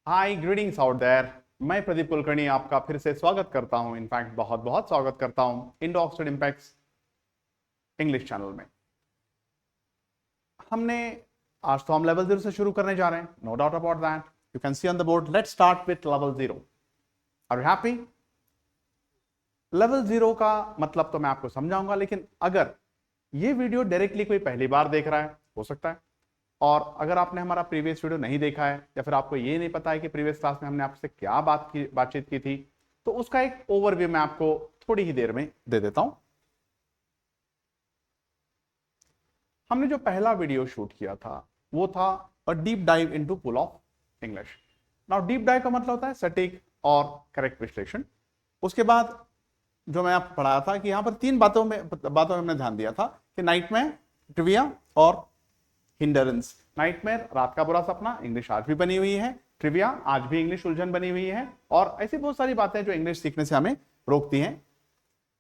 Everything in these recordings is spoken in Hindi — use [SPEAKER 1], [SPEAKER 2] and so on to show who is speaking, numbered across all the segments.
[SPEAKER 1] Hi greetings out there. मैं प्रदीप कुलकर्णी आपका फिर से स्वागत करता हूं, इनफैक्ट बहुत बहुत स्वागत करता हूं Indo Oxford impacts English channel में। हमने आज तो हम लेवल 0 से शुरू करने जा रहे हैं, no doubt about that. You can see on the board, let's start with level 0। Are you happy? Level 0 का मतलब तो मैं आपको समझाऊंगा, लेकिन अगर ये वीडियो डायरेक्टली कोई पहली बार देख रहा है, हो सकता है, और अगर आपने हमारा प्रीवियस वीडियो नहीं देखा है या फिर आपको ये नहीं पता है कि प्रीवियस क्लास में हमने आपसे क्या बातचीत की थी, तो उसका एक ओवरव्यू मैं आपको थोड़ी ही देर में दे देता हूं। हमने जो पहला वीडियो शूट किया था वो था a deep dive into pool of English. Now deep dive का मतलब होता है सटीक और करेक्ट विश्लेषण। उसके बाद जो मैं आपको पढ़ाया था कि यहां पर तीन बातों में हमने ध्यान दिया था कि नाइटमेयर, ट्रिविया और हिंडरेंस। नाइटमेयर रात का बुरा सपना, इंग्लिश आज भी बनी हुई है। ट्रिविया आज भी इंग्लिश उलझन बनी हुई है। और ऐसी बहुत सारी बातें जो इंग्लिश सीखने से हमें रोकती हैं।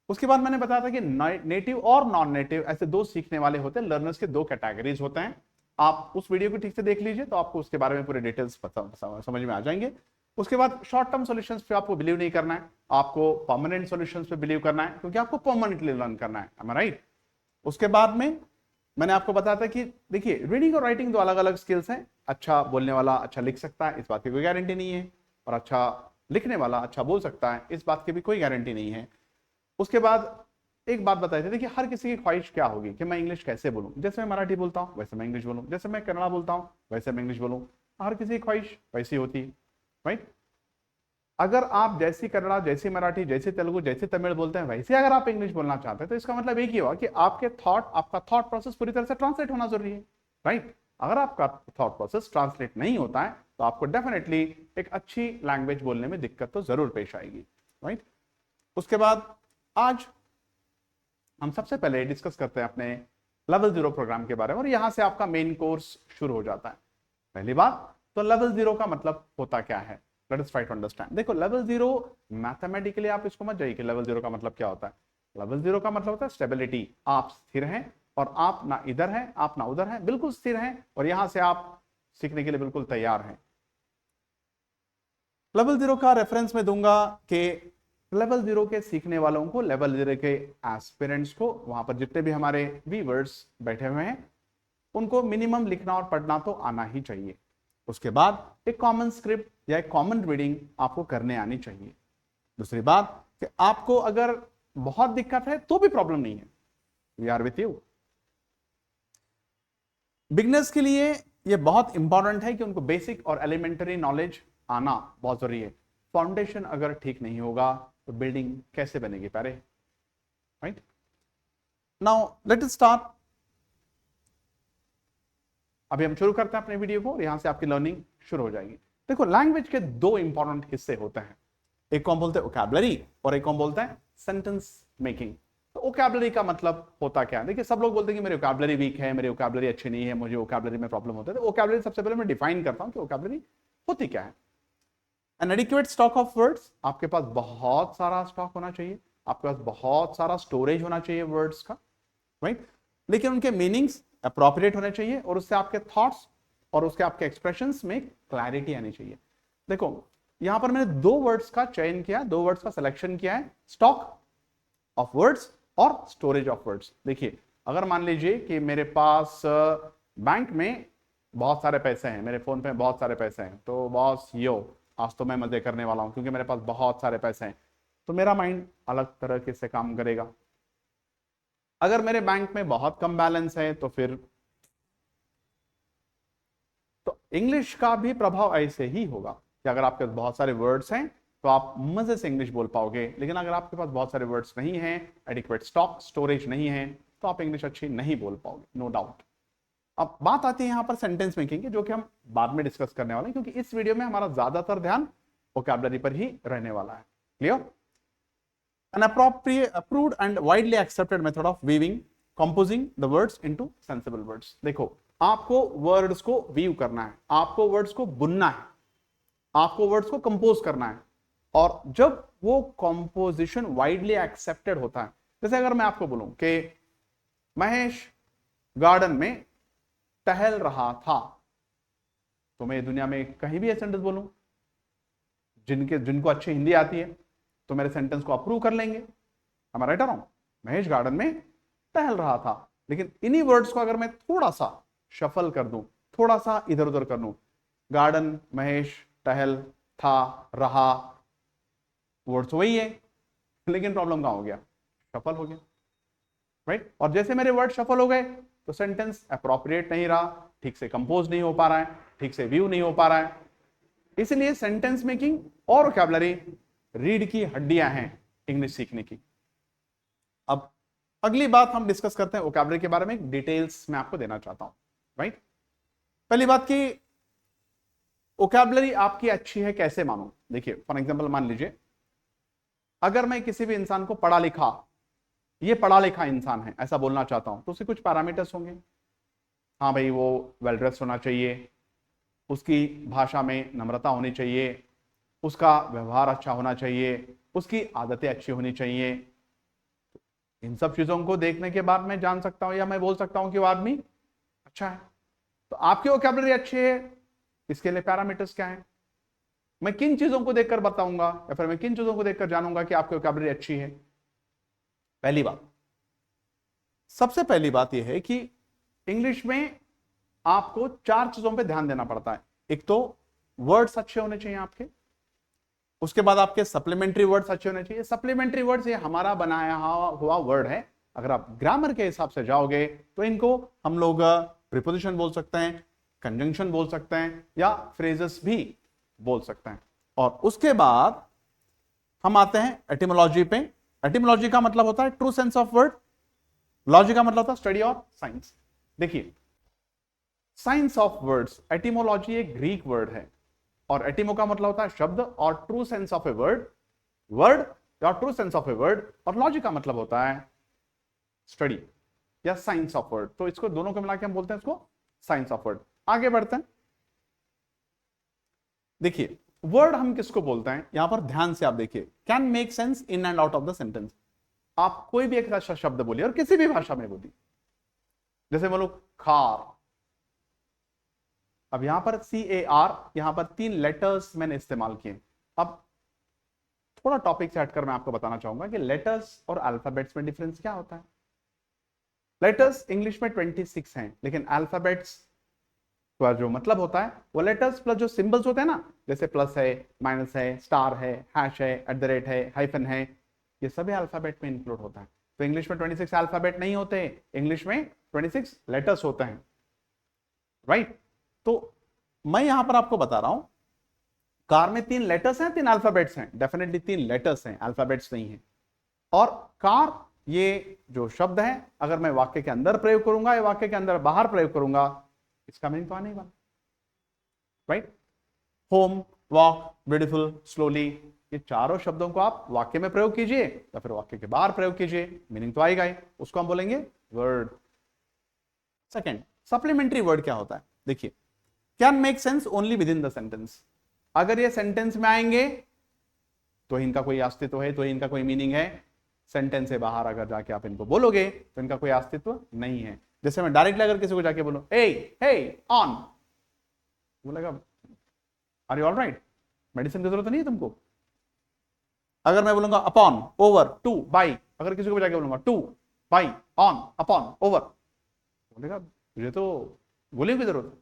[SPEAKER 1] उसके बाद मैंने बताया था कि नेटिव और नॉन नेटिव ऐसे दो सीखने वाले होते हैं, लर्नर्स के दो कैटेगरीज होते हैं। आप उस वीडियो को ठीक से देख लीजिए तो आपको उसके बारे में पूरे डिटेल्स समझ में आ जाएंगे। उसके बाद शॉर्ट टर्म सॉल्यूशंस पे आपको बिलीव नहीं करना है, आपको परमानेंट सॉल्यूशंस पे बिलीव करना है, क्योंकि आपको परमानेंटली लर्न करना है। am I right? उसके बाद में मैंने आपको बताया था कि देखिए, रीडिंग और राइटिंग दो अलग अलग स्किल्स हैं। अच्छा बोलने वाला अच्छा लिख सकता है, इस बात की कोई गारंटी नहीं है, और अच्छा लिखने वाला अच्छा बोल सकता है, इस बात की भी कोई गारंटी नहीं है। उसके बाद एक बात बताई थी, देखिए हर किसी की ख्वाहिश क्या होगी कि मैं इंग्लिश कैसे बोलूं, जैसे मैं मराठी बोलता हूं वैसे मैं इंग्लिश बोलूं, जैसे मैं कन्नड़ा बोलता हूं वैसे मैं इंग्लिश बोलूं। हर किसी की ख्वाहिश वैसी होती है, राइट? अगर आप जैसी कन्नड़ा, जैसी मराठी, जैसी तेलुगु, जैसी तमिल बोलते हैं वैसे अगर आप इंग्लिश बोलना चाहते हैं, तो इसका मतलब एक ही हुआ कि आपका थॉट प्रोसेस पूरी तरह से ट्रांसलेट होना जरूरी है, राइट? अगर आपका थॉट प्रोसेस ट्रांसलेट नहीं होता है तो आपको डेफिनेटली एक अच्छी लैंग्वेज बोलने में दिक्कत तो जरूर पेश आएगी, राइट? उसके बाद आज हम सबसे पहले डिस्कस करते हैं अपने लेवल 0 प्रोग्राम के बारे में, और यहां से आपका मेन कोर्स शुरू हो जाता है। पहली बात तो लेवल 0 का मतलब होता क्या है, let us try to understand. देखो, लेवल 0 मैथमेटिकली आप इसको मत जाइए कि लेवल 0 का मतलब क्या होता है। लेवल 0 का मतलब होता है स्टेबिलिटी। आप स्थिर हैं और आप ना इधर हैं आप ना उधर हैं, बिल्कुल स्थिर हैं, और यहां से आप सीखने के लिए बिल्कुल तैयार हैं। लेवल 0 का रेफरेंस में दूंगा कि लेवल 0 के सीखने वालों को, लेवल 0 के एस्पिरेंट्स को, वहां पर जितने भी हमारे व्यूअर्स बैठे हुए हैं, उनको मिनिमम लिखना और पढ़ना तो आना ही चाहिए। उसके बाद एक कॉमन स्क्रिप्ट या एक कॉमन रीडिंग आपको करने आनी चाहिए। दूसरी बात कि आपको अगर बहुत दिक्कत है तो भी प्रॉब्लम नहीं है, we are with you. Beginners के लिए यह बहुत इंपॉर्टेंट है कि उनको बेसिक और एलिमेंटरी नॉलेज आना बहुत जरूरी है। फाउंडेशन अगर ठीक नहीं होगा तो बिल्डिंग कैसे बनेगी प्यारे, right? Now let us start. अभी हम शुरू करते हैं अपने वीडियो को, और यहां से आपकी लर्निंग शुरू हो जाएगी। देखो, लैंग्वेज के दो इंपॉर्टेंट हिस्से होते हैं, एक को हम बोलते हैं वोकैबुलरी और एक को हम बोलते हैं सेंटेंस मेकिंग। तो वोकैबुलरी का मतलब होता क्या है? देखिए, सब लोग बोलते हैं कि मेरी वोकैबुलरी वीक है, मेरी वोकैबुलरी अच्छी नहीं है, मुझे वोकैबुलरी में प्रॉब्लम होता है। तो वोकैबुलरी सबसे पहले मैं डिफाइन करता हूं कि वोकैबुलरी होती क्या है। N adequate stock of words, आपके पास बहुत सारा स्टॉक होना चाहिए, आपके पास बहुत सारा स्टोरेज होना चाहिए वर्ड्स का, राइट? लेकिन उनके मीनिंग्स अप्रोप्रिएट होने चाहिए, और उससे आपके थॉट्स और उसके आपके एक्सप्रेशंस में क्लैरिटी आनी चाहिए। देखो, यहां पर मैंने दो वर्ड्स का चयन किया, दो वर्ड्स का सिलेक्शन किया है, स्टॉक ऑफ वर्ड्स और स्टोरेज ऑफ वर्ड्स। देखिए, अगर मान लीजिए कि मेरे पास बैंक में बहुत सारे पैसे हैं, मेरे फोन पे बहुत सारे पैसे हैं, तो बॉस यो, आज तो मैं मजे करने वाला हूं क्योंकि मेरे पास बहुत सारे पैसे हैं, तो मेरा माइंड अलग तरह से काम करेगा। अगर मेरे बैंक में बहुत कम बैलेंस है तो फिर तो इंग्लिश का भी प्रभाव ऐसे ही होगा कि अगर आपके पास बहुत सारे वर्ड्स हैं तो आप मजे से इंग्लिश बोल पाओगे, लेकिन अगर आपके पास बहुत सारे वर्ड्स नहीं हैं, एडिक्वेट स्टॉक स्टोरेज नहीं है, तो आप इंग्लिश अच्छी नहीं बोल पाओगे, नो डाउट। अब बात आती है यहां पर सेंटेंस मेकिंग की, जो कि हम बाद में डिस्कस करने वाले हैं, क्योंकि इस वीडियो में हमारा ज्यादातर ध्यान वोकैबुलरी पर ही रहने वाला है। Clear? An appropriate, approved and widely accepted method of weaving, composing the words into sensible words. देखो, आपको वर्ड्स को वीव करना है, आपको वर्ड्स को बुनना है, आपको वर्ड्स को कंपोज करना है, और जब वो कंपोजिशन वाइडली एक्सेप्टेड होता है, जैसे अगर मैं आपको बोलूं कि महेश गार्डन में टहल रहा था, तो मैं दुनिया में कहीं भी सेंटेंस बोलूं, जिनको अच्छी हिंदी आती है तो मेरे सेंटेंस को अप्रूव कर लेंगे। am I right or wrong? Mahesh garden में टहल रहा था, लेकिन इन्हीं वर्ड्स को अगर मैं थोड़ा सा शफल कर दूं, थोड़ा सा इधर उधर कर दूं, गार्डन, महेश, टहल, था, रहा, वर्ड्स वही है, लेकिन प्रॉब्लम कहां हो गया? शफल हो गया, राइट? और जैसे मेरे वर्ड शफल हो गए तो सेंटेंस अप्रोप्रिएट नहीं रहा, ठीक से कंपोज नहीं हो पा रहा है, ठीक से व्यू नहीं हो पा रहा है। इसलिए सेंटेंस मेकिंग और वोकैबुलरी रीढ़ की हड्डियां हैं इंग्लिश सीखने की। अब अगली बात हम डिस्कस करते हैं वोकैबुलरी के बारे में, डिटेल्स मैं आपको देना चाहता हूं, राइट? पहली बात की वोकैबुलरी आपकी अच्छी है कैसे मानो? देखिए फॉर एग्जांपल मान लीजिए अगर मैं किसी भी इंसान को पढ़ा लिखा, ये पढ़ा लिखा इंसान है ऐसा बोलना चाहता हूं, तो उसके कुछ पैरामीटर्स होंगे। हाँ भाई वो वेल ड्रेस होना चाहिए, उसकी भाषा में नम्रता होनी चाहिए, उसका व्यवहार अच्छा होना चाहिए, उसकी आदतें अच्छी होनी चाहिए। इन सब चीजों को देखने के बाद मैं जान सकता हूं या मैं बोल सकता हूं कि वो आदमी अच्छा है। तो आपकी वोकैबुलरी अच्छी है, इसके लिए पैरामीटर्स क्या है? मैं किन चीजों को देखकर बताऊंगा या फिर मैं किन चीजों को देखकर जानूंगा कि आपकी वोकैबुलरी अच्छी है? पहली बात, सबसे पहली बात यह है कि इंग्लिश में आपको 4 चीजों पे ध्यान देना पड़ता है। एक तो वर्ड्स अच्छे होने चाहिए आपके, उसके बाद आपके सप्लीमेंट्री वर्ड्स अच्छे होने चाहिए। सप्लीमेंट्री वर्ड्स ये हमारा बनाया हुआ वर्ड है, अगर आप ग्रामर के हिसाब से जाओगे तो इनको हम लोग प्रीपोजिशन बोल सकते हैं, कंजंक्शन बोल सकते हैं या फ्रेजेस भी बोल सकते हैं। और उसके बाद हम आते हैं एटिमोलॉजी पे। एटिमोलॉजी का मतलब होता है true sense of word, logic का मतलब होता है स्टडी और साइंस। देखिए साइंस ऑफ वर्ड्स, एटिमोलॉजी एक ग्रीक वर्ड है और एटिमो का मतलब होता है शब्द और true sense of a word, word या true sense of a word, और लॉजिक का मतलब होता है स्टडी या साइंस ऑफ वर्ड। तो इसको दोनों को मिला के हम बोलते हैं इसको साइंस ऑफ वर्ड। आगे बढ़ते हैं। देखिए वर्ड हम किसको बोलते हैं, यहां पर ध्यान से आप देखिए, can make sense in and out of the sentence. आप कोई भी एक ऐसा शब्द बोलिए और किसी भी भाषा में बोलिए, जैसे बोलो खार, अब यहां पर CAR, यहां पर 3 लेटर्स मैंने इस्तेमाल किए। अब थोड़ा टॉपिक से हटकर मैं आपको बताना चाहूंगा कि लेटर्स और अल्फाबेट्स में डिफरेंस क्या होता है। लेटर्स इंग्लिश में 26 हैं, लेकिन अल्फाबेट्स का जो मतलब होता है वो लेटर्स प्लस जो सिंबल्स होते हैं ना, जैसे प्लस है, माइनस है, स्टार है, हैश है, @ है, हाइफन है, ये सभी अल्फाबेट में इंक्लूड होता है। तो इंग्लिश में 26 अल्फाबेट नहीं होते, इंग्लिश में 26 लेटर्स होते हैं, राइट? तो मैं यहां पर आपको बता रहा हूं कार में 3 लेटर्स हैं, 3 अल्फाबेट्स हैं, डेफिनेटली 3 लेटर्स हैं, अल्फाबेट्स नहीं है। और कार ये जो शब्द है अगर मैं वाक्य के अंदर प्रयोग करूंगा या वाक्य के अंदर बाहर प्रयोग करूंगा, इसका मीनिंग तो आने वाला, right? Home, walk, beautiful, slowly, ये चारों शब्दों को आप वाक्य में प्रयोग कीजिए या फिर वाक्य के बाहर प्रयोग कीजिए, मीनिंग तो आएगा ही, उसको हम बोलेंगे वर्ड। सेकंड, सप्लीमेंट्री वर्ड क्या होता है? देखिए can make sense only with in the sentence. अगर ये सेंटेंस में आएंगे तो इनका कोई अस्तित्व है, तो इनका कोई मीनिंग है। सेंटेंस से बाहर अगर जाके आप इनको बोलोगे तो इनका कोई अस्तित्व नहीं है। जैसे मैं डायरेक्टली अगर किसी को जाके बोलूं हे हे ऑन, बोलेगा are you all right, medicine की जरूरत नहीं है तुमको। अगर मैं बोलूंगा अपॉन, ओवर, टू, बाई, अगर किसी को जाके बोलूंगा to, by, on, upon, over, बोलेगा मुझे तो गोलियों की जरूरत है।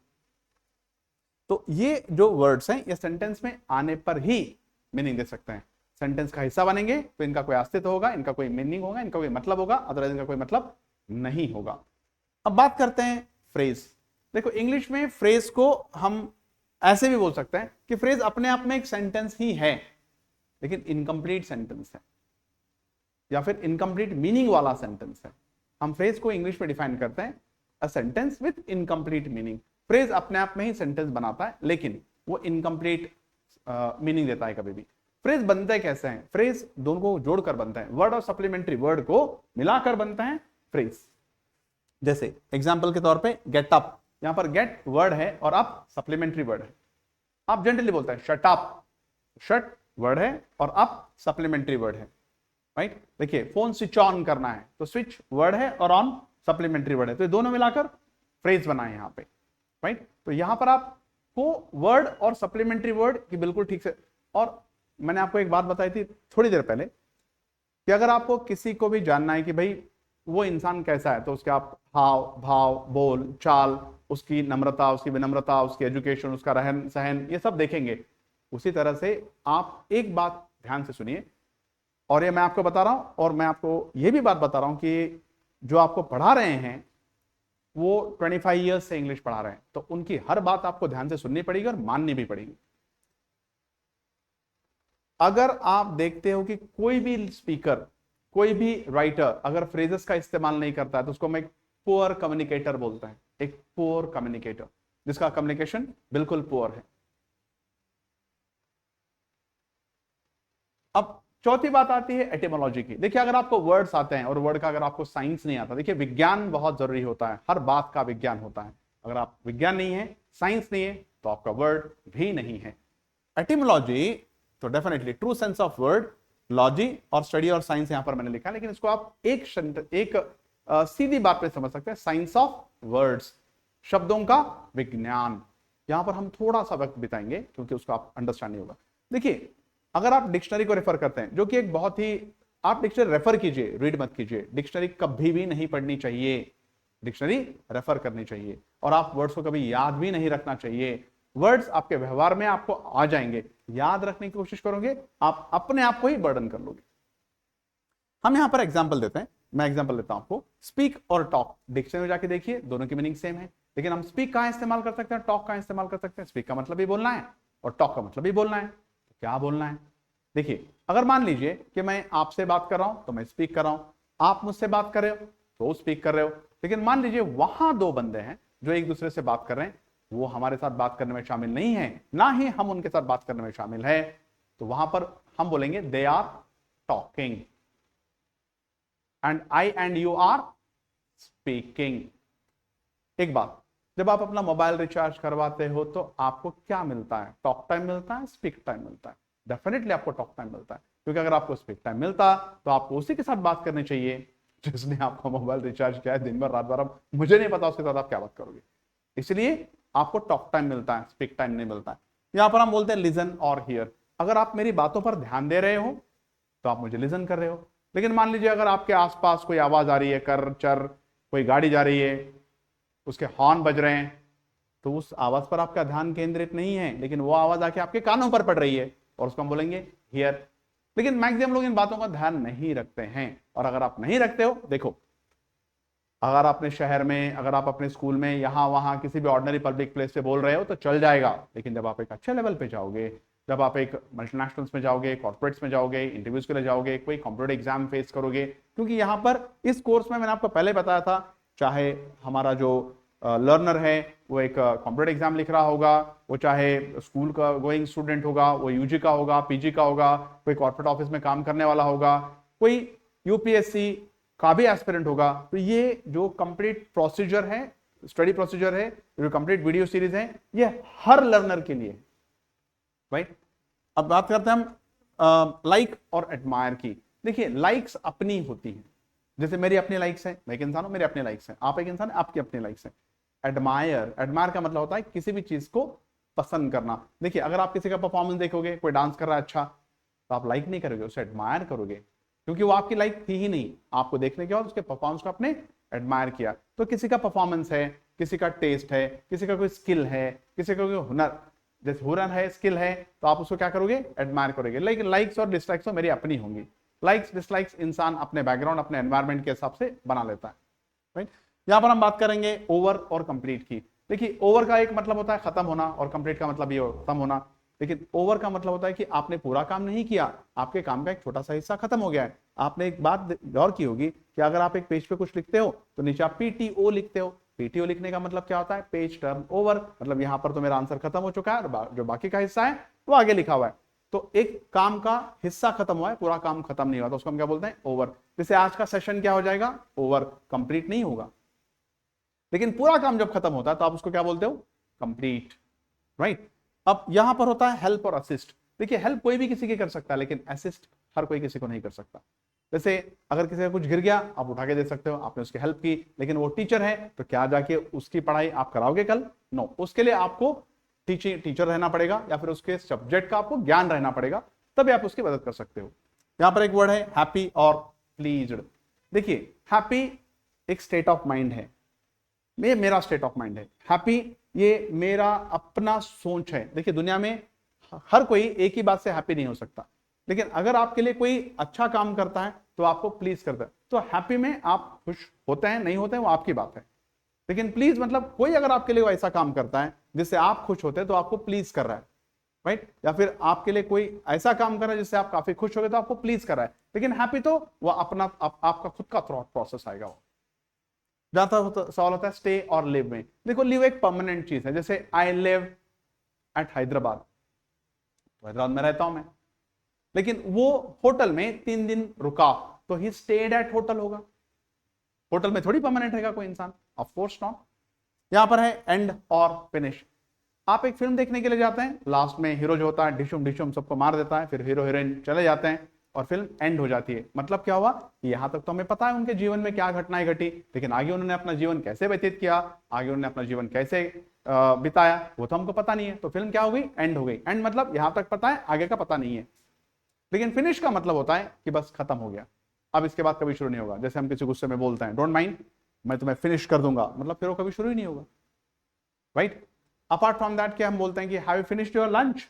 [SPEAKER 1] तो ये जो वर्ड्स हैं ये सेंटेंस में आने पर ही मीनिंग दे सकते हैं। सेंटेंस का हिस्सा बनेंगे तो इनका कोई अस्तित्व होगा, इनका कोई मीनिंग होगा, इनका कोई मतलब होगा, अदरवाइज इनका कोई मतलब नहीं होगा। अब बात करते हैं फ्रेज। देखो इंग्लिश में फ्रेज को हम ऐसे भी बोल सकते हैं कि फ्रेज अपने आप में एक सेंटेंस ही है, लेकिन इनकम्प्लीट सेंटेंस है या फिर इनकम्प्लीट मीनिंग वाला सेंटेंस है। हम फ्रेज को इंग्लिश में डिफाइन करते हैं a sentence with incomplete meaning. Phrase अपने आप में ही सेंटेंस बनाता है, लेकिन वो इनकम्प्लीट मीनिंग देता है कभी भी। फ्रेज बनते कैसे हैं? फ्रेज दोनों को जोड़कर बनते हैं, वर्ड और सप्लीमेंट्री वर्ड को मिलाकर बनते हैं फ्रेज। जैसे एग्जाम्पल के तौर पे गेट अप, यहां पर गेट वर्ड है और अप सप्लीमेंट्री वर्ड है। आप जनरली बोलते हैं शट अप, शट वर्ड है और अप सप्लीमेंट्री वर्ड है, राइट? देखिए फोन स्विच ऑन करना है तो स्विच वर्ड है और ऑन सप्लीमेंट्री वर्ड है, तो ये दोनों मिलाकर फ्रेज बना है यहां पे, राइट? तो यहां पर आपको वर्ड और सप्लीमेंट्री वर्ड की बिल्कुल ठीक से, और मैंने आपको एक बात बताई थी थोड़ी देर पहले कि अगर आपको किसी को भी जानना है कि भाई वो इंसान कैसा है, तो उसके आप हाव भाव, बोल चाल, उसकी नम्रता, उसकी विनम्रता, उसकी एजुकेशन, उसका रहन सहन, ये सब देखेंगे। उसी तरह से आप एक बात ध्यान से सुनिए, और ये मैं आपको बता रहा हूं, और मैं आपको ये भी बात बता रहा हूं कि जो आपको पढ़ा रहे हैं वो 25 ईयर्स से इंग्लिश पढ़ा रहे हैं, तो उनकी हर बात आपको ध्यान से सुननी पड़ेगी और माननी भी पड़ेगी। अगर आप देखते हो कि कोई भी स्पीकर, कोई भी राइटर अगर फ्रेजेस का इस्तेमाल नहीं करता है, तो उसको हम एक पुअर कम्युनिकेटर बोलते हैं। एक पुअर कम्युनिकेटर, जिसका कम्युनिकेशन बिल्कुल पुअर है। अब चौथी बात आती है एटिमोलॉजी की। देखिए, अगर आपको वर्ड्स आते हैं और वर्ड का अगर आपको साइंस नहीं आता, देखिए विज्ञान बहुत जरूरी होता है, हर बात का विज्ञान होता है। अगर आप विज्ञान नहीं है, साइंस नहीं है, तो आपका वर्ड भी नहीं है। एटिमोलॉजी तो definitely true sense of word, logy और स्टडी और साइंस यहां पर मैंने लिखा, लेकिन इसको आप एक सीधी बात पे समझ सकते हैं, साइंस ऑफ वर्ड्स, शब्दों का विज्ञान। यहां पर हम थोड़ा सा वक्त बिताएंगे क्योंकि उसको आप अंडरस्टैंड नहीं होगा। देखिए, अगर आप डिक्शनरी को रेफर करते हैं, जो कि एक बहुत ही, आप डिक्शनरी रेफर कीजिए, रीड मत कीजिए। डिक्शनरी कभी भी नहीं पढ़नी चाहिए, डिक्शनरी रेफर करनी चाहिए। और आप वर्ड्स को कभी याद भी नहीं रखना चाहिए। वर्ड्स आपके व्यवहार में आपको आ जाएंगे, याद रखने की कोशिश करोगे, आप अपने आप को ही बर्डन कर लोगे। हम यहां पर एग्जाम्पल देते हैं, मैं एग्जाम्पल देता हूं आपको। स्पीक और टॉक, डिक्शनरी में जाके देखिए, दोनों की मीनिंग सेम है, लेकिन हम स्पीक कहां इस्तेमाल कर सकते हैं, टॉक कहां इस्तेमाल कर सकते हैं। स्पीक का मतलब भी बोलना है और टॉक का मतलब भी बोलना है, तो क्या बोलना है। देखिए, अगर मान लीजिए कि मैं आपसे बात कर रहा हूं तो मैं स्पीक कर रहा हूं, आप मुझसे बात कर रहे हो तो स्पीक कर रहे हो। लेकिन मान लीजिए वहां दो बंदे हैं जो एक दूसरे से बात कर रहे हैं, वो हमारे साथ बात करने में शामिल नहीं है, ना ही हम उनके साथ बात करने में शामिल है, तो वहां पर हम बोलेंगे they are talking and I and you are speaking. एक बात, जब आप अपना मोबाइल रिचार्ज करवाते हो तो आपको क्या मिलता है, टॉक टाइम मिलता है, स्पीक टाइम मिलता है। डेफिनेटली आपको टॉक टाइम मिलता है, क्योंकि अगर आपको स्पीक टाइम मिलता तो आपको उसी के साथ बात करनी चाहिए जिसने आपका मोबाइल रिचार्ज किया है दिन भर रात भर। अब मुझे नहीं पता उसके साथ आप क्या बात करोगे, इसलिए आपको टॉक टाइम मिलता है, स्पीक टाइम नहीं मिलता है। यहां पर हम बोलते हैं लिसन और हियर। अगर आप मेरी बातों पर ध्यान दे रहे हो तो आप मुझे लिसन कर रहे हो। लेकिन मान लीजिए अगर आपके आसपास कोई आवाज आ रही है, कर चर, कोई गाड़ी जा रही है, उसके हॉर्न बज रहे हैं, तो उस आवाज पर आपका ध्यान केंद्रित नहीं है, लेकिन वो आवाज आके आपके कानों पर पड़ रही है, और उसको हम बोलेंगे हियर। लेकिन मैक्सिमम लोग इन बातों का ध्यान नहीं रखते हैं। और अगर आप नहीं रखते हो, देखो, अगर अपने शहर में, अगर आप अपने स्कूल में, यहां वहां किसी भी ऑर्डिनरी पब्लिक प्लेस पे बोल रहे हो तो चल जाएगा, लेकिन जब आप एक अच्छे लेवल पे जाओगे, जब आप एक मल्टीनेशनल्स में जाओगे, कॉर्पोरेट्स में जाओगे, इंटरव्यूज के लिए जाओगे, कोई कॉम्पिटेटिव एग्जाम फेस करोगे, क्योंकि यहां पर इस कोर्स में मैंने आपको पहले बताया था, चाहे हमारा जो लर्नर है वो एक कॉम्पिटेटिव एग्जाम लिख रहा होगा, वो चाहे स्कूल का गोइंग स्टूडेंट होगा, वो यूजी का होगा, पीजी का होगा, कोई कॉर्पोरेट ऑफिस में काम करने वाला होगा, कोई यूपीएससी का भी एस्पिरेंट होगा, तो ये जो कंप्लीट प्रोसीजर है, स्टडी प्रोसीजर है, जो कंप्लीट वीडियो सीरीज है, ये हर लर्नर के लिए, राइट। अब बात करते हैं हम लाइक और एडमायर की। देखिए, लाइक्स अपनी होती हैं, जैसे मेरी अपनी लाइक्स है, मैं एक इंसान हूं, मेरे अपने लाइक्स हैं, आप एक इंसान है, आपकी अपनी लाइक्स हैं। एडमायर, एडमायर का मतलब होता है किसी भी चीज को पसंद करना। देखिए, अगर आप किसी का परफॉर्मेंस देखोगे, कोई डांस कर रहा है अच्छा, तो आप लाइक नहीं करोगे, उसे एडमायर करोगे, क्योंकि वो आपकी लाइक थी ही नहीं, आपको देखने के बाद उसके परफॉर्मेंस को आपने एडमायर किया। तो किसी का परफॉर्मेंस है, किसी का टेस्ट है, किसी का कोई स्किल है, किसी का कोई हुनर, जैसे हुनर है, स्किल है, तो आप उसको क्या करोगे, एडमायर करोगे। लेकिन लाइक्स और डिसलाइक्स तो मेरी अपनी होंगी। लाइक्स डिसलाइक्स इंसान अपने बैकग्राउंड, अपने एनवायरमेंट के हिसाब से बना लेता है, राइट। यहां पर हम बात करेंगे ओवर और कंप्लीट की। देखिए, ओवर का एक मतलब होता है खत्म होना, और कंप्लीट का मतलब ये खत्म होना। लेकिन ओवर का मतलब होता है कि आपने पूरा काम नहीं किया, आपके काम का एक छोटा सा हिस्सा खत्म हो गया है। आपने एक बात गौर की होगी कि अगर आप एक पेज पे कुछ लिखते हो तो नीचे आप पीटीओ लिखते हो। पीटीओ लिखने का मतलब क्या होता है, पेज टर्न ओवर, मतलब यहां पर तो मेरा आंसर खत्म हो चुका है और जो बाकी का हिस्सा है वो आगे लिखा हुआ है। तो एक काम का हिस्सा खत्म हुआ है, पूरा काम खत्म नहीं हुआ, तो उसको हम क्या बोलते हैं, ओवर। जैसे आज का सेशन क्या हो जाएगा, ओवर, कंप्लीट नहीं होगा। लेकिन पूरा काम जब खत्म होता है तो आप उसको क्या बोलते हो, कंप्लीट, राइट। अब यहां पर होता है हेल्प और असिस्ट। देखिए, हेल्प कोई भी किसी की कर सकता है, लेकिन असिस्ट हर कोई किसी को नहीं कर सकता। जैसे अगर किसी का कुछ गिर गया, आप उठा के दे सकते हो, आपने उसकी हेल्प की, लेकिन वो टीचर है तो क्या जाके उसकी पढ़ाई आप कराओगे कल, नो। उसके लिए आपको टीचर रहना पड़ेगा, या फिर उसके सब्जेक्ट का आपको ज्ञान रहना पड़ेगा, तभी आप उसकी मदद कर सकते हो। यहां पर एक वर्ड है हैप्पी और प्लीज्ड। देखिए हैप्पी एक स्टेट ऑफ माइंड है, ये मेरा स्टेट ऑफ माइंड है। हैप्पी ये मेरा अपना सोच है। देखिए दुनिया में हर कोई एक ही बात से हैप्पी नहीं हो सकता, लेकिन अगर आपके लिए कोई अच्छा काम करता है तो आपको प्लीज करता है, तो हैप्पी में आप खुश होते हैं नहीं होते हैं वो आपकी बात है। लेकिन प्लीज मतलब कोई अगर आपके लिए ऐसा काम करता है जिससे आप खुश होते हैं तो आपको प्लीज कर रहा है, राइट। या फिर आपके लिए कोई ऐसा काम कर रहा है जिससे आप काफी खुश हो गए तो आपको प्लीज कर रहा है। लेकिन हैप्पी तो वो अपना आपका खुद का थॉट प्रोसेस आएगा। वो जहां तक सवाल होता है स्टे और लिव में, देखो लिव एक परमानेंट चीज है। जैसे आई लिव एट हैदराबाद, तो हैदराबाद में रहता हूं मैं, लेकिन वो होटल में 3 दिन रुका तो ही स्टेड एट होटल होगा। होटल में थोड़ी परमानेंट रहेगा कोई इंसान, ऑफ कोर्स नॉट। यहां पर है एंड और फिनिश। आप एक फिल्म देखने के लिए जाते हैं, लास्ट में हीरो जो होता है डिशुम डिशुम सबको मार देता है, फिर हीरो हीरोइन चले जाते हैं और फिल्म एंड हो जाती है। मतलब क्या हुआ, यहां तक तो हमें पता है उनके जीवन में क्या घटनाएं घटी, लेकिन आगे उन्होंने अपना जीवन कैसे व्यतीत किया, आगे उन्होंने अपना जीवन कैसे बिताया, वो तो हमको पता नहीं है। तो फिल्म क्या हो गई, एंड हो गई। एंड मतलब यहां तक पता है, आगे का पता नहीं है। लेकिन फिनिश का मतलब होता है कि बस खत्म हो गया, अब इसके बाद कभी शुरू नहीं होगा। जैसे हम किसी गुस्से में बोलते हैं डोंट माइंड, मैं तुम्हें फिनिश कर दूंगा, मतलब फिर वो कभी शुरू ही नहीं होगा, राइट। अपार्ट फ्रॉम दैट क्या हम बोलते हैं कि have you finished your lunch.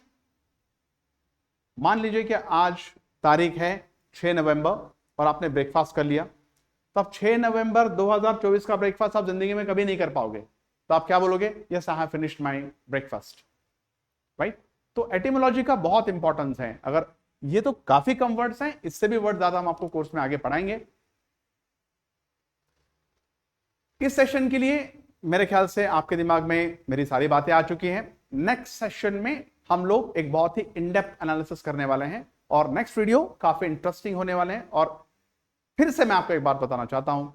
[SPEAKER 1] मान लीजिए कि आज तारीख है 6 नवंबर और आपने ब्रेकफास्ट कर लिया, तो अब 6 नवंबर 2024 का ब्रेकफास्ट आप जिंदगी में कभी नहीं कर पाओगे, तो आप क्या बोलोगे, yes I have finished my breakfast, right. तो एटिमोलॉजी का बहुत इंपॉर्टेंस है। अगर ये तो काफी कम वर्ड्स हैं, इससे भी वर्ड ज्यादा हम आपको कोर्स में आगे पढ़ाएंगे। इस सेशन के लिए मेरे ख्याल से आपके दिमाग में मेरी सारी बातें आ चुकी हैं। नेक्स्ट सेशन में हम लोग एक बहुत ही इन डेप्थ एनालिसिस करने वाले हैं और नेक्स्ट वीडियो काफी इंटरेस्टिंग होने वाले हैं। और फिर से मैं आपको एक बात बताना चाहता हूं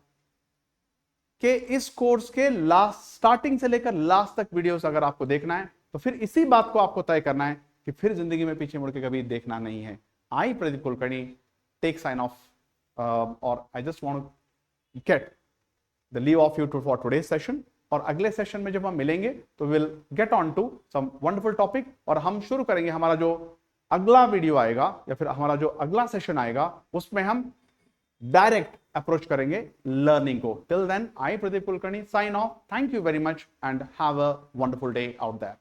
[SPEAKER 1] कि इस कोर्स के लास्ट स्टार्टिंग से लेकर लास्ट तक वीडियोस अगर आपको देखना है तो फिर इसी बात को आपको तय करना है कि फिर जिंदगी में पीछे मुड़ के कभी देखना नहीं है। I Pradeep Kulkarni take sign off और I just want to get the leave of you for today's session. और अगले सेशन में जब हम मिलेंगे तो will get on to some wonderful topic और हम शुरू करेंगे हमारा जो अगला वीडियो आएगा या फिर हमारा जो अगला सेशन आएगा उसमें हम डायरेक्ट अप्रोच करेंगे लर्निंग को। Till then I Pradeep Kulkarni sign off. Thank you very much and have a wonderful day out there.